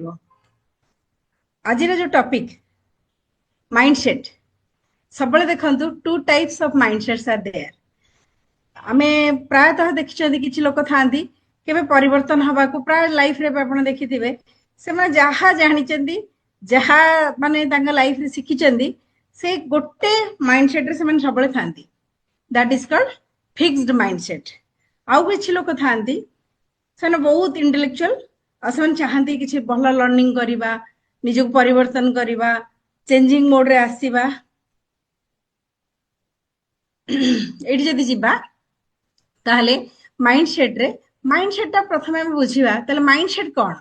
आज जो topic mindset सब देखो two types of mindsets are there आमे प्रायतः देखिछथि किछि लोक थांती केबे परिवर्तन हवा को प्राय लाइफ रे आपण देखिथिबे से माने जहा जानिचंदी जहा माने तांगा लाइफ रे सिखिचंदी से गोटे माइंडसेट रे से माने सबले थांती that is called fixed mindset आउ किछि लोक थांती से बहुत इंटेलेक्चुअल आ से चाहती किछि भल लर्निंग करिबा निजको परिवर्तन करिबा चेंजिंग मोड रे आसीबा एठी जदि जिबा ताहले माइंडसेट ता प्रथमे हम बुझिबा ताहले माइंडसेट कोन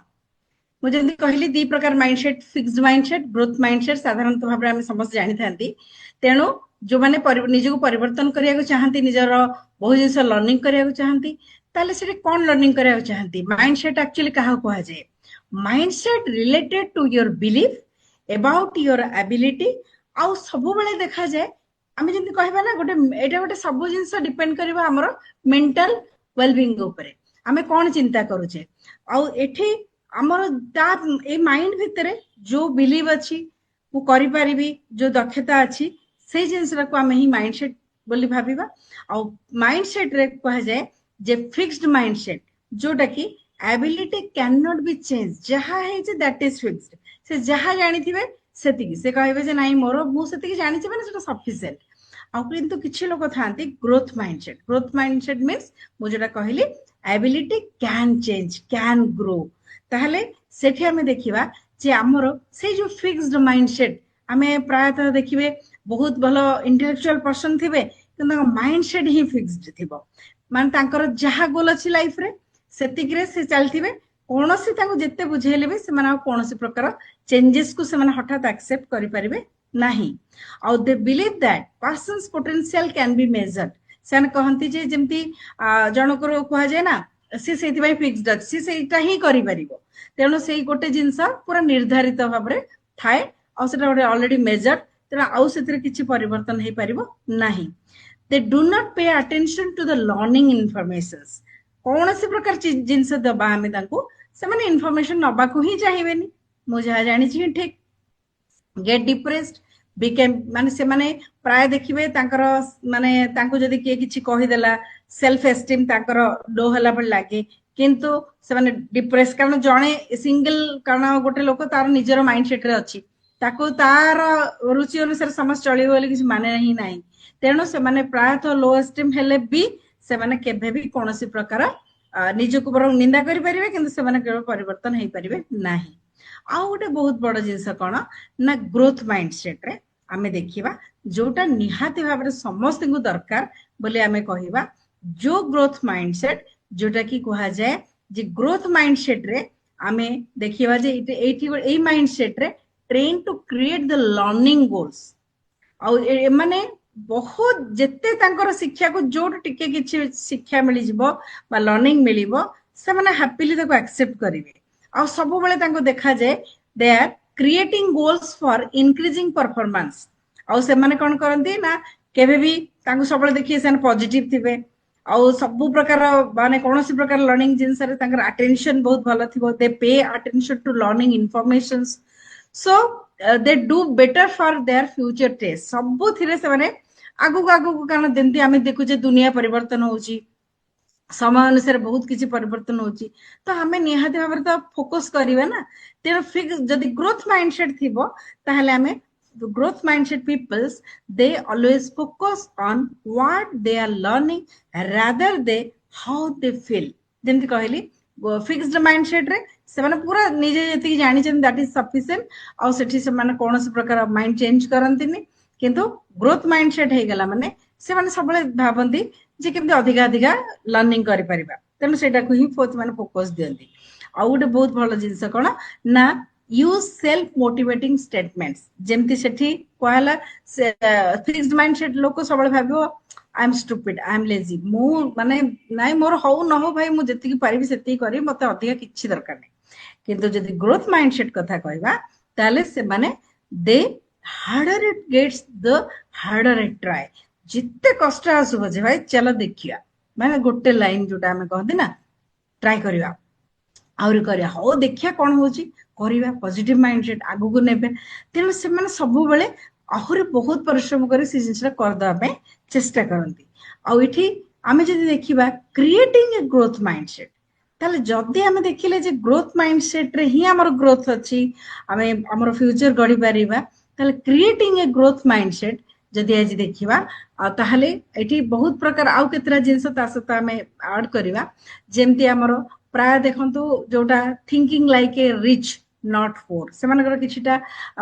मु जदि कहली दी प्रकार mindset fixed mindset growth mindset साधारणतः भाबरे हम समस्त जानि थांती तेनु जो माने निजको परिवर्तन करिया को चाहती निजर बहुत जिंस लर्निंग करिया को चाहती ताहले सेटे कोन लर्निंग करिया को चाहती माइंडसेट एक्चुअली काहा कोहा जाय mindset related to your belief about your ability आउ सब बेले देखा जाए आमे जंती कहबा ना गोटे एटा गोटे सब जिंस डिपेंड करबा हमर मेंटल वेलबीइंग ऊपर आमे कोन चिंता करूचे आउ एठी हमर ता ए माइंड भितरे जो बिलीव अछि मु करि परिबी जो दक्षता अछि से जिंस को आमे ही माइंडसेट बोली भाबिबा आउ माइंडसेट रे कह जाए जे फिक्स्ड माइंडसेट जोटा कि ability can not be change जहा है जे दैट इज फिक्स्ड से जहा जानि थिबे सेतिकी से कहबे जे नाही मोर मु सेतिकी जानि छिबे ना सेटा सफिशिएंट आ किंतु किछि लोक थांती ग्रोथ माइंडसेट मींस मु जेटा कहली ability can change can grow ताहले सेठी हमें देखिबा जे हमरो से जो फिक्स्ड माइंडसेट हमें प्रायतः देखिबे बहुत भलो इंटेलेक्चुअल पर्सन थिबे किंतु माइंडसेट ही फिक्स्ड थिबो मान तांकर जहा गोल अछि लाइफ रे सेतिक रे से चलथिबे कोनोसी तांको जत्ते बुझेले बे से माने कोनोसी प्रकार चेंजेस को से माने हठात एक्सेप्ट करि परिबे नाही आउ they believe that person's potential can be measured सेन कहंती जे जेमती जनकर कहा जाय ना से सेति बाय फिक्स्ड अछि सेटा ही करि परिबो तेनो सेई गोटे जिंस पूरा निर्धारित भाबरे थाए आ सेटा गोटे ऑलरेडी मेजर्ड तेना आउ सेतिर किछि परिवर्तन हे परिबो नाही they do not pay attention to the learning informations कौन से प्रकार जिनस दबा हमें तांको से माने इन्फॉर्मेशन नबा को ही चाहिबेनी मु जहा जानि छी ठीक गेट डिप्रेस्ड बिकेम माने से माने प्राय देखिबे तांकर माने तांको जदी के किछि कहि देला सेल्फ एस्टीम तांकर लो हला पर लागे किंतु से माने डिप्रेस कारण जणे सिंगल कारण गोटे लोक तार निजर माइंडसेट रे अछि ताको तार रुचि अनुसार समझ चलिबो बोली किछि माने नहीं नाही तेणु से माने प्रायतः लो एस्टीम हेले भी से माने केभे भी कोनोसी प्रकार निजको बर निंदा करि परिबे किंतु से माने केवल परिवर्तन हे परिबे नाही आ गोटे बहुत बड़ जिंस कोन ना ग्रोथ माइंडसेट रे आमे देखिबा जोटा निहाती भाबरे समस्त को दरकार बोले आमे कहिबा जो ग्रोथ माइंडसेट जोटा की कहा जाय जे ग्रोथ माइंडसेट रे आमे देखिबा जे एठी एई माइंडसेट रे train to create the learning goals आ माने बहुत जेते तांकर शिक्षा को जो टिके किछि शिक्षा मिली जिवो बा लर्निंग मिलिवो से माने हैप्पीली ताको एक्सेप्ट करिवे आ सब बेले तांको देखा जाय they are creating goals for increasing performance आ से माने कोन करंती ना केबे भी तांको सब बेले देखिए से पॉजिटिव थिबे आ सब प्रकार माने कोनोसी प्रकार लर्निंग जिंस रे तांकर अटेंशन बहुत भलो थिबो they pay attention to learning informations so they do better for their future test सब थिरे से माने आगु कारण देंती आमे देखु जे दुनिया परिवर्तन होउची समय अनुसार बहुत किछि परिवर्तन होउची तो हमें निहाती भाबरे तो फोकस करिवे ना तेरो फिक्स जदी ग्रोथ माइंडसेट थिबो ताहले हमें growth mindset peoples they always focus on what they are learning rather they how they feel जेंति कहली फिक्स्ड माइंडसेट रे से माने पूरा निजे जति जानि छन दैट इज सफिशिएंट आ सेठी से माने कोनोसी प्रकार माइंड चेंज करंतिनी किंतु ग्रोथ माइंडसेट हे गला माने से माने सबले भाबंती जे केमते अधिक अधिक लर्निंग करि परिबा तेनु सेटा को ही फोर्थ माने फोकस दियंती आ उडे बहुत भलो जिंस कोन ना यूज सेल्फ मोटिवेटिंग स्टेटमेंट्स जेमती सेठी कहला फिक्स्ड माइंडसेट लोक सबले भाबियो I am stupid I am lazy मु माने नाइ मोर हो न हो भाई मु जति की परिबी सेति करी मते अधिक किछि दरकार नै किंतु जदी ग्रोथ माइंडसेट कथा कहबा ताले से माने दे harder it gets the harder it try जिते कष्ट आसु बजे भाई चलो देखिया माने गोटे लाइन जोटा हमें कहते ना ट्राई करिया आउरी करिया हो देखिया कोन होची କରିବା ପଜିଟିଭ ମାଇଣ୍ଡସେଟ୍ ଆଗକୁ ନେବେ ତେଣୁ ସେମାନେ ସବୁବେଳେ ଆହୁରି ବହୁତ ପରିଶ୍ରମ କରି ସେ ଜିନିଷଟା କରିଦେବା ପାଇଁ ଚେଷ୍ଟା କରନ୍ତି ଆଉ ଏଠି ଆମେ ଯଦି ଦେଖିବା କ୍ରିଏଟିଂ ଏ ଗ୍ରୋଥ ମାଇଣ୍ଡସେଟ୍ ତାହେଲେ ଯଦି ଆମେ ଦେଖିଲେ ଯେ ଗ୍ରୋଥ ମାଇଣ୍ଡସେଟ୍ ରେ ହିଁ ଆମର ଗ୍ରୋଥ ଅଛି ଆମେ ଆମର ଫ୍ୟୁଚର ଗଢି ପାରିବା ତାହେଲେ କ୍ରିଏଟିଂ ଏ ଗ୍ରୋଥ ମାଇଣ୍ଡସେଟ୍ ଯଦି ଆଜି ଦେଖିବା ଆଉ ତାହେଲେ ଏଠି ବହୁତ ପ୍ରକାର ଆଉ କେତେଟା ଜିନିଷ ତା ସହିତ ଆମେ ଆଡ କରିବା ଯେମିତି ଆମର ପ୍ରାୟ ଦେଖନ୍ତୁ ଯୋଉଟା thinking like a rich not for ସେମାନଙ୍କର କିଛିଟା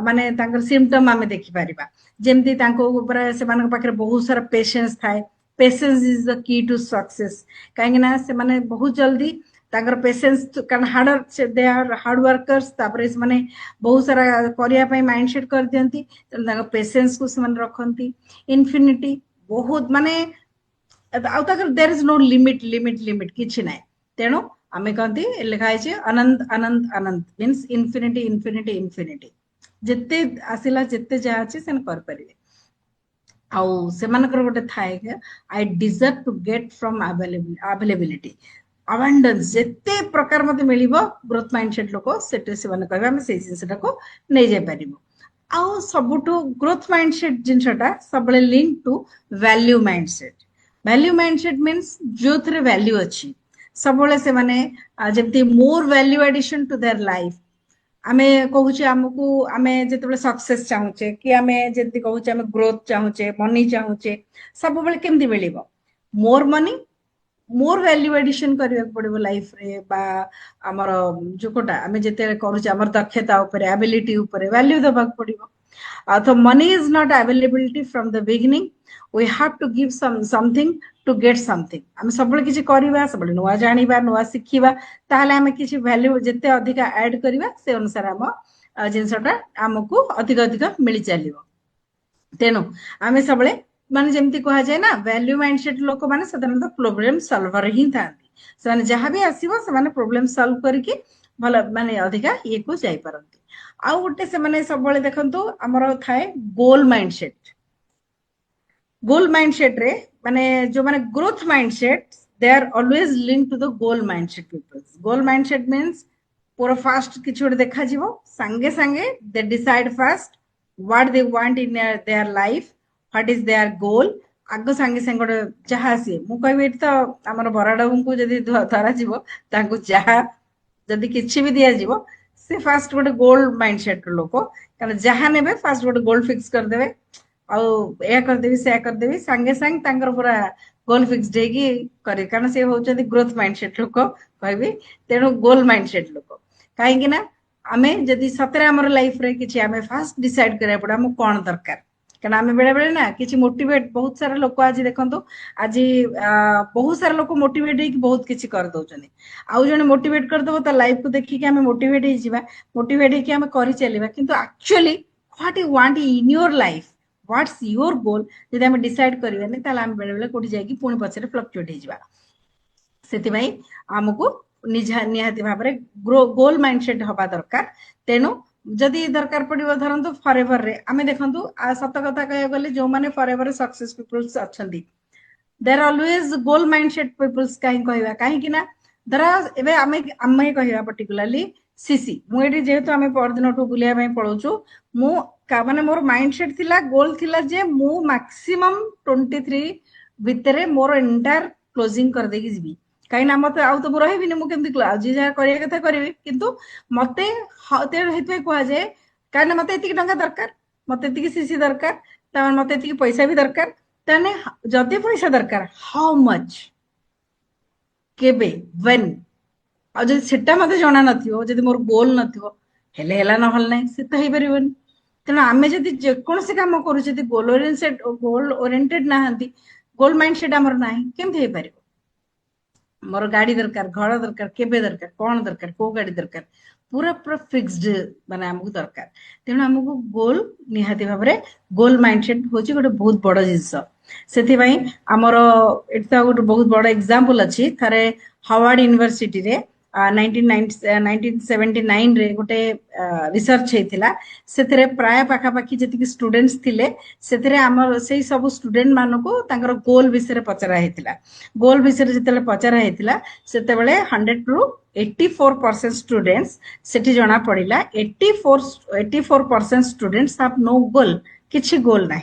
ମାନେ ତାଙ୍କର ସିମ୍ପଟମ୍ ଆମେ ଦେଖିପାରିବା ଯେମିତି ତାଙ୍କ ଉପରେ ସେମାନଙ୍କ ପାଖରେ ବହୁତ ସାରା ପେସେନ୍ସ ଥାଏ ପେସେନ୍ସ ଇଜ ଦ କି ଟୁ ସକ୍ସେସ୍ କାହିଁକି ନା ସେମାନେ ବହୁତ ଜଲ୍ଦି ତାଙ୍କର ପେସେନ୍ସ କାରଣ ଦେ ଆର୍ ହାର୍ଡ ୱାର୍କର୍ସ ତାପରେ ସେମାନେ ବହୁତ ସାରା କରିବା ପାଇଁ ମାଇଣ୍ଡ ସେଟ୍ କରିଦିଅନ୍ତି ତେଣୁ ତାଙ୍କ ପେସେନ୍ସକୁ ସେମାନେ ରଖନ୍ତି ଇନଫିନିଟି ବହୁତ ମାନେ ଆଉ ତାଙ୍କର ଦେयर ଇଜ नो ଲିମିଟ କିଛି ନାହିଁ ତେଣୁ ଆମେ କହନ୍ତି ଲେଖା ହେଇଛି ଅନନ୍ତ ଅନନ୍ତ ଅନନ୍ତ ମିନ୍ସ ଇନଫିନିଟି ଇନଫିନିଟି ଇନଫିନିଟି ଯେତେ ଆସିଲା ଯେତେ ଯାହା ଅଛି ସେମାନେ କରିପାରିବେ ଆଉ ସେମାନଙ୍କର ଗୋଟେ ଥାଏ I deserve to get from availability abundance ଯେତେ ପ୍ରକାର ମତେ ମିଳିବ ଗ୍ରୋଥ ମାଇଣ୍ଡସେଟ୍ ଲୋକ ସେଠି ସେମାନେ କହିବେ ଆମେ ସେଇ ଜିନିଷଟାକୁ ନେଇଯାଇପାରିବୁ ଆଉ ସବୁଠୁ ଗ୍ରୋଥ ମାଇଣ୍ଡସେଟ୍ ଜିନିଷଟା ସବୁବେଳେ link to value mindset value mindset means ଯୋଉଥିରେ ଭ୍ୟାଲ୍ୟୁ ଅଛି ସବୁବେଳେ ସେମାନେ ଯେମିତି ମୋର value addition to their life ଆମେ କହୁଛେ ଆମକୁ ଆମେ ଯେତେବେଳେ ସକ୍ସେସ୍ ଚାହୁଁଛେ କି ଆମେ ଯେମିତି କହୁଛେ ଆମେ ଗ୍ରୋଥ ଚାହୁଁଛେ ମନି ଚାହୁଁଛେ ସବୁବେଳେ କେମିତି ମିଳିବ ମୋର ମନି मोर वैल्यू एडिशन करने पड़ो लाइफ रे बा आमर जो कोटा आमे जेते करूचे आमर दक्षता ऊपर एबिलिटी ऊपर वैल्यू दबाक पड़िबो तो money is not availability from the beginning we have to give something to get something आमे सबले किछि करबा सबले नुवा जानिबा नुवा सिखिबा ताहले आमे किछि वैल्यू जेते अधिक ऐड करबा से अनुसार हम जिंसटा हमकु अधिक अधिक मिली चलिबो तेनु आमे सबले माने जेमती कहा जाए ना वैल्यू माइंडसेट लोक माने साधारणतः प्रॉब्लम सॉल्वर ही थांती से जहाँ भी आसीबो से प्रॉब्लम सॉल्व करके भल माने अधिका ये को जाई परंती आउ गोटे से माने सबले देखंतु हमर थाए गोल माइंडसेट रे माने जो माने growth mindset they are always linked to the goal mindset people's goal mindset means पूरा फास्ट किछि गोटे देखा जीवो संगे संगे they decide fast what they want in their life what is their goal आग संगे संगे गोटे जहाँ सी मु कहबी तो आमर बराडबू को जदि धरा जीवो तांको जहाँ जदि किछि भी दिया जीवो से फास्ट गोटे गोल माइंडसेट लोक कारण जहाँ नेबे फास्ट गोटे गोल फिक्स कर देबे आउ या कर देबी से कर देबी संगे संग तांकर पूरा गोल फिक्स देकी करे कारण से होचंदी ग्रोथ माइंडसेट लोक कहबी तेणु गोल माइंडसेट लोक काहेकि ना आमे जदि सतरे हमर लाइफ रे किछि आमे फास्ट डिसाइड करिया पड़ा हम कोन दरकार कारण आमे बेले बेले ना किछि मोटिवेट बहुत सारा लोक आज देखंतु आज बहुत सारा लोक मोटिवेट हे कि बहुत किछि कर दउचनी आउ जने मोटिवेट कर दबो त लाइफ को देखि कि आमे मोटिवेट हे जिबा मोटिवेट हे कि आमे करि चलिबा किंतु actually what you want in your life what's your goal जदि आमे डिसाइड करिबानी ताले आमे बेले बेले कोठी जाई कि पुणी पछरे फ्लक्चुएट हे जिबा सेति भाई हमकु निहाती भाव गोल माइंडसेट हवा दरकार तेणु जदि दरकार पड़ो धरतु फरेवर रे आमे देखंतु सत कथा कह गले जो माने फरेवर सक्सेस पीपल्स अछंती their always goal mindset peoples काहे कहबा काहे कि ना धरा एबे आमे कहबा पर्टिकुलरली सीसी मु एठी जेहेतु आमे परदिन ठो बुलिया पई पळौछु मु माने मोर माइंडसेट थिला गोल थिला जे मु मैक्सिमम 23 भितरे मोर एंटायर क्लोजिंग कर देगी जीबी कहीं ना मत आउ तो मु रहिबिनी मु केमती जी जा करिया कथा करिवि किंतु मते ते हेतु कहा जाए काहे ना मते एतिकी टंका दरकार मते एतिकी सीसी दरकार त मते एतिकी पैसा भी दरकार तने जदि पैसा दरकार हाउ मच केबे व्हेन आ जदि सेटा मते जणा नथियो जदि मोर गोल नथियो हेले हेला न हल नै से त हेइ परिबन तेना आमे जदि जे कोन से काम करू जदि गोल ओरिएंटेड नाहंती गोल माइंडसेट हमर नाही केमते हे परिबो मोर गाड़ी दरकार घर दरकार केबे दरकार कौन दरकार को गाड़ी दरकार पूरा पूरा फिक्स्ड माने हमको दरकार तेणु हमको गोल निहाती भाव में गोल माइंडसेट होची गोटे बहुत बड़ जिंस सेति भाई हमर एटा गोटे बहुत बड़ एग्जांपल अछि थारे हार्वर्ड यूनिवर्सिटी रे 1979 रे गोटे रिसर्च हेतिला सेथरे प्राय पाखा पाखी जति स्टूडेंट्स थिले सेथरे हमर सेही सब स्टूडेंट मानको तांकर गोल विषय रे पचरा हेतिला गोल विषय रे जतले पचरा हेतिला सेते बेले 100 रु 84% स्टूडेंट्स सेठी जना पड़िला 84% स्टूडेंट्स हैव नो गोल किछि गोल नाही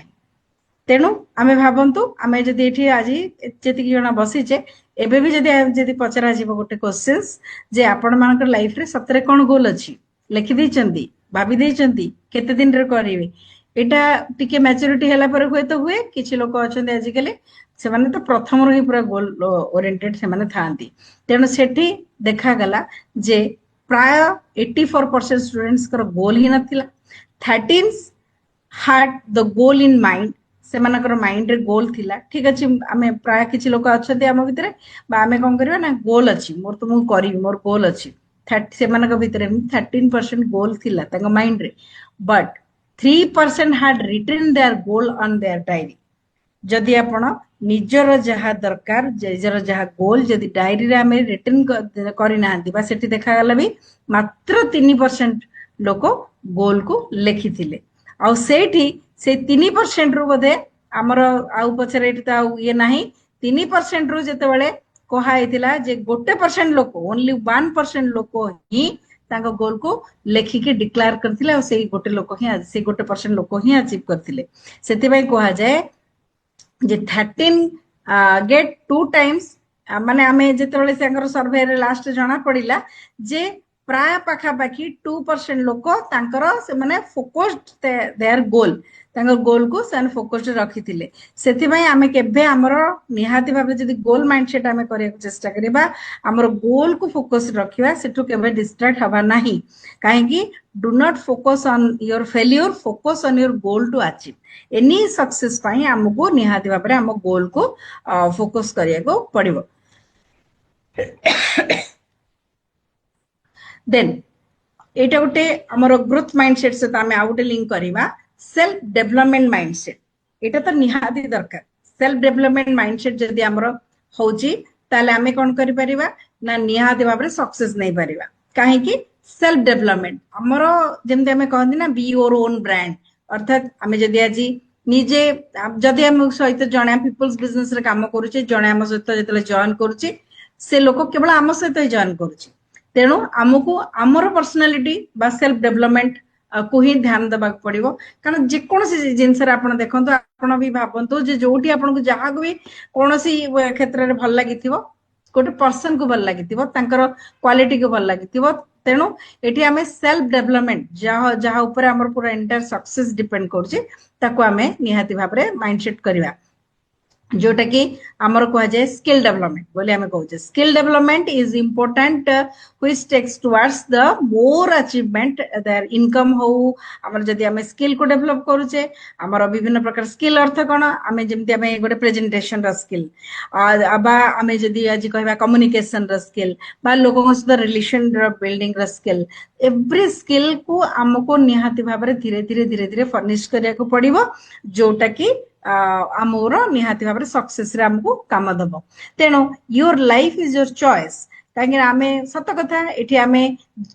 तेणु आमे भाबंतु आमे जदि एठी आजि जेति कि जना बसिचे एबे भी जदि पचरा जीव गोटे क्वेश्चंस जे आपण मानकर लाइफ रे सतरे कोन गोल अछि लिखि दै चंदी भाबी दै चंदी केते दिन रे करिवे एटा टिके मैच्योरिटी हला पर हुए तो हुए किछि लोक अछंदे आजिकले से माने तो प्रथम रही पूरा गोल ओरिएंटेड से माने थांती तेणु सेठी देखा गला जे प्राय 84% स्टूडेंट्स कर गोल ही नथिला 13 had the goal in mind से मानकर माइंड रे गोल थिला ठीक अछि आमे प्राय किछि लोक अछंदे हम भितरे बा आमे कोन करबा ना गोल अछि मोर तो मु करी मोर गोल अछि 30 से मानक भितरे 13% गोल थिला तंग माइंड रे but 3% had written their goal on their diary जदि आपण निजर जहा दरकार निजर जहा गोल जदि डायरी रे आमे रिटन करि नांती बा सेठी देखा गला भी मात्र 3% लोक गोल को लेखिथिले आ सेठी से 3% रु बधे हमर आउ पछरे एठी त आउ ये नाही 3% रु जते बेले कहा हेतिला जे गोटे परसेंट लोक ओनली 1% लोक ही तांको गोल को लेखिके डिक्लेयर करथिले आ सेही गोटे लोक ही से गोटे परसेंट लोक ही अचीव करथिले सेति भाई कहा जाए जे 13 गेट 2 टाइम्स माने आमे जेतेबेले सेंगर सर्वे रे लास्ट जना पड़िला जे प्राय पाखा पाखी 2% लोक तांकर से माने फोकस्ड देयर गोल तांकर गोल को सन फोकस्ड रखिथिले सेति भाई आमे केबे हमर निहाती भाबे जदी गोल माइंडसेट आमे करे चेष्टा करिबा हमर गोल को फोकस रखिबा सेटु केबे डिस्ट्रैक्ट हबा नाही काहे कि do not focus on your failure focus on your goal to achieve any success पाई हमको निहाती भाबे हम गोल को फोकस करिया को पड़िबो देन एटा गोटे हमर ग्रोथ माइंडसेट से आमे आउटे लिंक करिबा सेल्फ डेवलपमेंट माइंडसेट एटा तो निहाती दरकार सेल्फ डेवलपमेंट माइंडसेट जदी हमर होची ताले आमे कोन करि परिबा ना निहाती भाबरे सक्सेस नै परिबा काहे कि सेल्फ डेवलपमेंट हमर जेमते आमे कहंदी ना बी योर ओन ब्रांड अर्थात आमे जदी आजी निजे जदी हम सहित जणे पीपल्स बिजनेस रे काम करूचे जणे हम सहित जतले जॉइन करूचे से लोक केवल आम सहित जॉइन करूचे तेणु आमको आमर पर्सनालिटी बा सेल्फ डेवलपमेंट को ही ध्यान देबा पड़िबो कारण जे कोनसी जिंस रे आपण देखंतु आपण भी भाबंतु जे जोठी आपण को जहा को भी कोनसी क्षेत्र रे भल लागिथिबो गोटे पर्सन को भल लागिथिबो तांकर क्वालिटी को भल लागिथिबो तेणु एठी हमें सेल्फ डेवलपमेंट जहा जहा ऊपर हमर पूरा एंटायर सक्सेस डिपेंड करछि ताको हमें निहाती भाबरे माइंडसेट करबा जोटा कि हमर कह जाए स्किल डेवलपमेंट बोले हमें कहूचे skill development is important which takes towards the more achievement their income हो हमर जदी हमें स्किल को डेवलप करूचे हमर विभिन्न प्रकार स्किल अर्थ कोन हमें जेमति हमें गोटे प्रेजेंटेशन र स्किल बा हमें जदी आज कहबा कम्युनिकेशन र स्किल बा लोगों सहित रिलेशन र बिल्डिंग र स्किल एवरी स्किल को हमको निहाती भाबरे धीरे धीरे धीरे धीरे फर्निश करिया को पड़िबो जोटा कि आमोर निहाती भाबरे सक्सेस रे हमको काम दबो तेनो your life is your choice काहे आमे सत कथा एठी आमे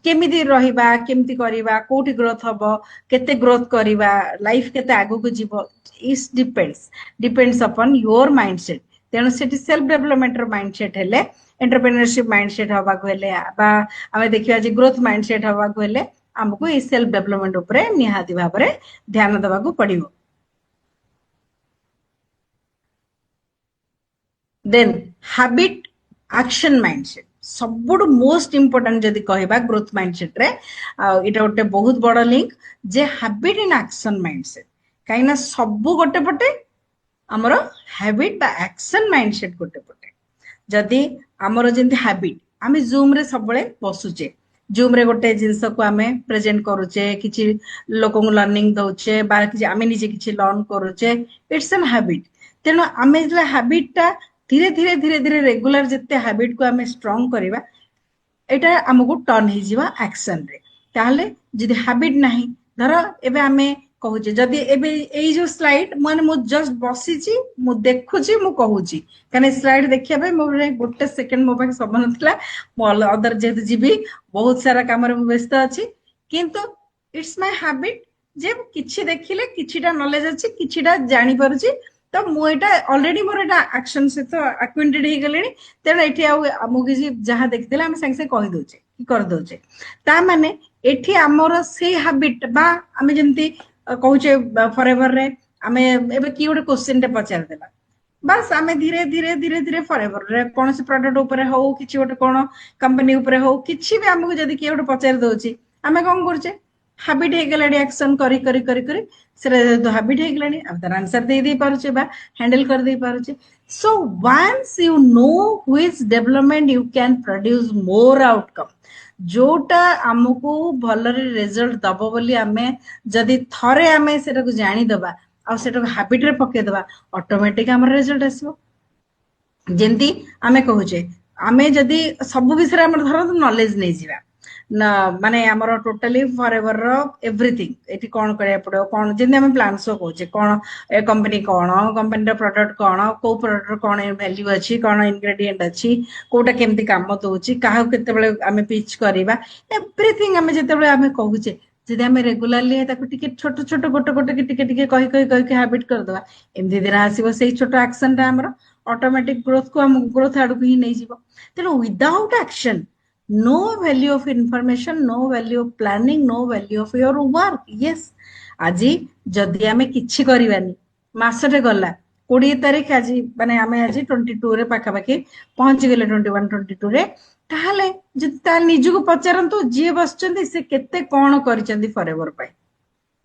केमिति रहिबा केमिति करिबा कोठी ग्रोथ हबो केते ग्रोथ करिबा लाइफ केते आगु को जीवो इस डिपेंड्स अपॉन योर माइंडसेट तेनो सेठी सेल्फ डेवलपमेंट रो माइंडसेट हेले एंटरप्रेन्योरशिप माइंडसेट हबा को हेले बा आमे देखिया जे ग्रोथ माइंडसेट हबा को हेले हमको ई सेल्फ डेवलपमेंट ऊपर निहाती भाबरे ध्यान देबा को पड़िबो देन हैबिट एक्शन माइंडसेट सबुड मोस्ट इंपोर्टेंट जदी कहबा ग्रोथ माइंडसेट रे एटा गोटे बहुत बड़ लिंक जे हैबिट इन एक्शन माइंडसेट काइना सबु गोटे पटे हमरो हैबिट बा एक्शन माइंडसेट गोटे पटे जदी हमरो जेंति हैबिट आमे जूम रे सबले बसुचे जूम रे गोटे जिंस को आमे प्रेजेंट करूचे किछि लोक को लर्निंग दउचे बा किछि आमे निजे किछि लर्न करूचे इट्स एन हैबिट तेनो आमे जे हैबिट ता धीरे धीरे धीरे धीरे रेगुलर जिते हैबिट को हमें स्ट्रांग करिबा एटा हमको टर्न हे जिवा एक्शन रे ताहले जदी हैबिट नाही धरो एबे हमें कहूचे जदी एबे एई जो स्लाइड माने मु जस्ट बसिची मु देखुची मु कहूची कने स्लाइड देखिया बे मो गोटे सेकंड मो पाके सब नथला मो अदर जेत जीबी बहुत सारा काम रे मु व्यस्त अछि किंतु इट्स माय हैबिट जे किछि देखिले किछिटा नॉलेज अछि किछिटा जानि परछि तो मु एटा ऑलरेडी मोर एटा एक्शन से तो एक्विंटेड हे गलेनी तेन एठी आमु किसी जहाँ देखिदेले आम संगे संगे कहि दउचे कि कर दउचे ता माने एठी हमर से हैबिट बा आमे जेंती कहूचे फॉरएवर रे आमे एबे की गोटे क्वेश्चन टे पचार देला बस आमे धीरे धीरे धीरे धीरे फॉरएवर रे कोन से प्रोडक्ट ऊपर हो किछि गोटे कोन कंपनी ऊपर हो किछि भी हमको जदी की गोटे पचार दउची आमे कोन करचे हैबिट हे गलाडी एक्शन करी करी करी करी से तो हैबिट हे गलाडी अब तार आंसर दे दे पारुचे बा हैंडल कर दे पारुचे so once you know which development you can produce more outcome जोटा हमको भलरे रिजल्ट दबो बोली आमे जदी थरे आमे सेटा को जानि दबा आ सेटा को हैबिट रे पके दबा ऑटोमेटिक हमर रिजल्ट आसबो जेंती आमे कहूचे आमे जदी सब विषय हमर धर नॉलेज नै जिवा ना माने हमर टोटली फॉरएवर रो एवरीथिंग एठी कोन करे पड़ो कोन जेंती आमे प्लान सो कहूचे कोन ए कंपनी रो प्रोडक्ट कोन को प्रोडक्ट रो कोन वैल्यू अछि कोन इंग्रेडिएंट अछि कोटा केमती काम दोछि काहा केते बेले आमे पिच करबा एवरीथिंग आमे जेते बेले आमे कहूचे जदि आमे रेगुलरली ताको टिके छोट छोट गोटे गोटे के टिके टिके कहि कहि कहि के हैबिट कर दवा एमदी दिन आसीबो सेही छोट एक्शन ता हमर ऑटोमेटिक ग्रोथ को हम ग्रोथ आडू ही नहीं जीवो तेनो without action no value of information no value of planning no value of your work yes आजी जदि आमे किछि करिवानी मासटे गला 20 तारिख आजी माने आमे आजी 22 रे पाखा पाखी पहुंच गेले 21 22 रे ताहले जदि ता निजु को पचारंतु जे बसचंदी से केते कोन करिचंदी फॉरएवर पाई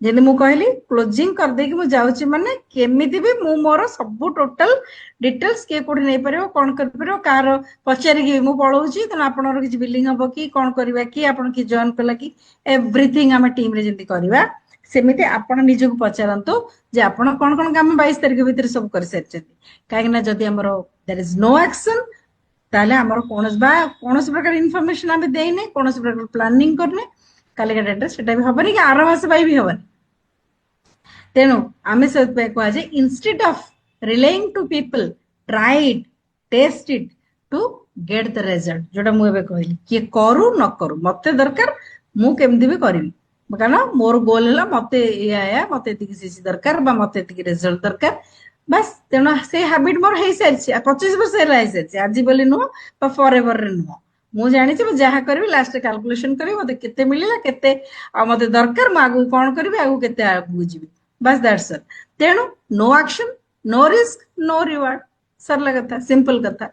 जेने मु कहली क्लोजिंग कर दे कि मु जाउची माने केमिति भी मु मोर सब टोटल डिटेल्स के कोड नै परबो कोन कर परबो कार पचारि कि मु पळौची त आपनर किछ बिलिंग हबो कि कोन करबा कि आपन कि जॉइन कला कि एवरीथिंग हम टीम रे जेंति करबा सेमिति आपन निजु को पचारंतु जे आपन कोन कोन काम 22 तारिख भीतर सब कर सेचंदी काहे ना जदी हमरो देयर इज नो एक्शन ताले हमरो कोनस प्रकार इंफॉर्मेशन हम देइने कोनस प्रकार प्लानिंग करने काले का डेटा सेटा भी हबनी कि 8 मास बाई भी हबनी तेणु आमे सब पे को जे instead of relying to people try it test it to get the result जोटा मु एबे कहली कि करू न करू मते दरकार मु केमदी भी करबी कारण मोर गोल हला मते या मते एति किसी दरकार बा मते एति रिजल्ट दरकार बस तेणु से हैबिट मोर हे सरछि 25 वर्ष हे रहि सरछि आज बोली नो बा फॉरएवर रे नो मु जानि छी जहा करबी लास्ट कैलकुलेशन करबी मते केते मिलिला केते आ मते दरकार म आगु कोन करबी आगु केते आगु जीबी बस दैट्स ऑल तेणु no action no risk no reward सरल कथा सिंपल कथा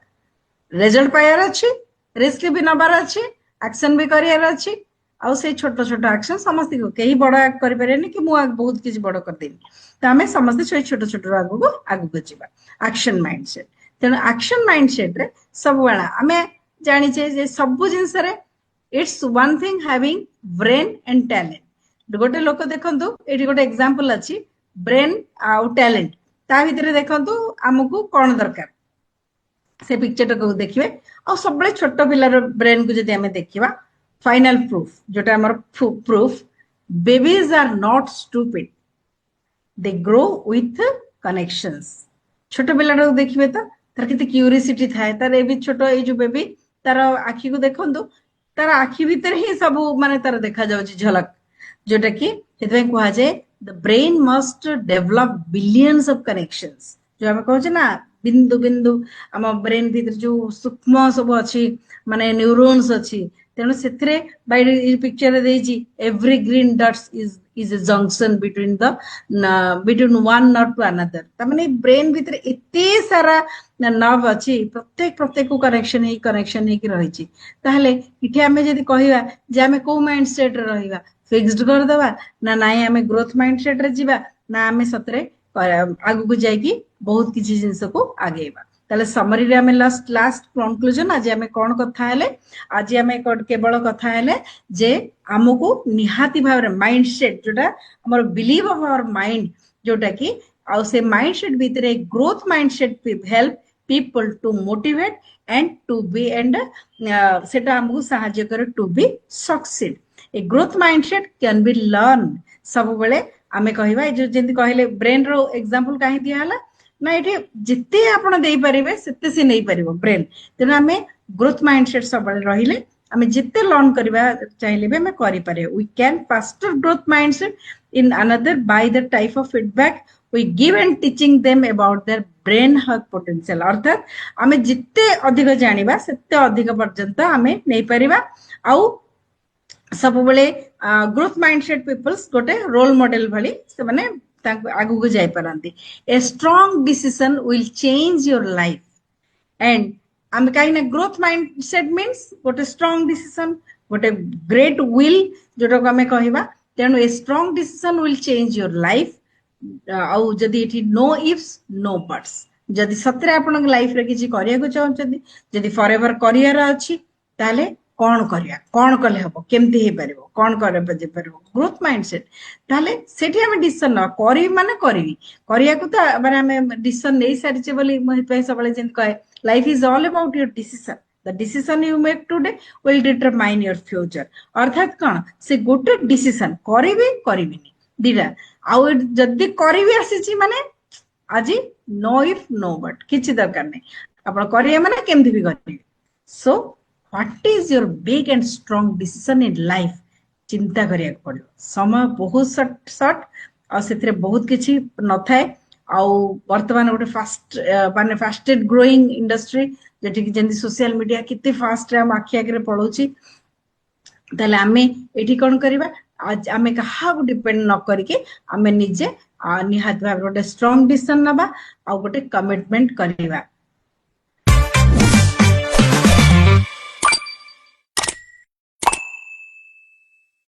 रिजल्ट पायर अछि रिस्क भी नबार अछि एक्शन भी करियर अछि आ से छोट छोट एक्शन समस्त को केही बड़ा करि परैनी कि मु बहुत किछ बड़ा कर देनी त हमें समस्त से छोट छोट आगु को जीवा एक्शन माइंडसेट तेणु एक्शन माइंडसेट रे सब वाला हमें जानि छे जे सब जिंस रे it's one thing having brain and talent गोटे लोक देखंतु एठी गोटे एग्जांपल अछि ब्रेन आ टैलेंट ता भीतर देखंतु हमकु कोन दरकार से पिक्चर को देखिबे आ सब बळे छोट पिलार ब्रेन को जदी हमें देखिबा फाइनल प्रूफ जोटा हमर proof babies are not stupid they grow with connections छोट पिलार को देखिबे त तार केते क्यूरियोसिटी थाए तार ए भी छोट ए जो बेबी तार आखी को देखंतु तार आखी भीतर ही सब माने तार देखा जाउची झलक जोटा कि हेतै कहआ जाय the brain must develop billions of connections जो हम कहू ना बिंदु बिंदु हम ब्रेन भीतर जो सूक्ष्म सब अछि माने न्यूरॉन्स अछि तेणु सेथरे बाय पिक्चर देजी every green dots is a junction between one not to another त माने ब्रेन भीतर एते सारा नर्व अछि प्रत्येक को कनेक्शन ही रही छी ताहले इथे हमें जदी कहिबा जे हमें को माइंड सेट रे रहिबा फिक्स्ड कर देबा ना नाइ हमें ग्रोथ माइंड सेट रे जीवा ना हमें सतरे आगु को जाई कि बहुत किछि जिंस को आगेबा ताले समरी रे हमें लास्ट कंक्लूजन आज हमें कोन कथा हेले आज हमें केवल कथा हेले जे हमको निहाती भाव रे माइंड सेट जोटा हमर बिलीव ऑफ आवर माइंड जोटा कि आ से माइंड सेट भीतर growth mindset help people to motivate and to be and सेटा हमको सहाय्य करे to be succeed a growth mindset can be learn सब बेले आमे कहिबा जो जेंति कहले ब्रेन रो एग्जांपल काहे दिया हला ना एठी जिते आपण देई परिबे सेते से नै परिबो ब्रेन तेना हमें ग्रोथ माइंडसेट सब बेले रहिले आमे जिते लर्न करबा चाहिले भी आमे करि पारे we can faster growth mindset in another by the type of feedback we give and teaching them about their brain health potential अर्थात आमे जिते अधिक जानिबा सेते अधिक पर्यंत आमे नै परिबा आउ सब बेले ग्रोथ माइंडसेट पीपल्स गोटे रोल मॉडल भली से माने आगु को जाय परंती a strong decision will change your life and आम कहीं ग्रोथ माइंडसेट मीन्स गोटे स्ट्रांग डिसीजन गोटे ग्रेट विल जोटा को आमे कहबा तेनु a strong decision will change your life आउ जदि एठी नो इफ्स नो बट्स जदि सतरे आपन लाइफ रे किछि करिया को चाहछथि जदि फॉरएवर करियर अछि ताले कोन करिया कोन कले हबो केमति हे परबो कोन करे बजे परबो ग्रोथ माइंडसेट ताले सेठी हम डिसीजन न करी माने करिवी करिया को त माने हम डिसीजन नै सारिचे बोली मोहि पे सबले जेन कहे life is all about your decision the decision you make today will determine your future अर्थात कोन से गोटे डिसीजन करिवी करिविनी दिरा आउ जदि करिवी आसीची माने आजी नो इफ नो बट किछि दरकार नै आपण करिया माने केमथि भी करिवे so what is your big and strong decision in life चिंता करिया पड़ो समय बहुत शॉर्ट आ सेतरे बहुत किछि न थाए आउ वर्तमान गोटे फास्ट माने फास्टेस्ट ग्रोइंग इंडस्ट्री जेठी कि जेंति सोशल मीडिया किते फास्ट रे हम आखि आगे पळौची ताले आमे एठी कोन करबा आज आमे कहा को डिपेंड न करके आमे निजे निहात भाव गोटे स्ट्रांग डिसीजन नबा आ गोटे कमिटमेंट करबा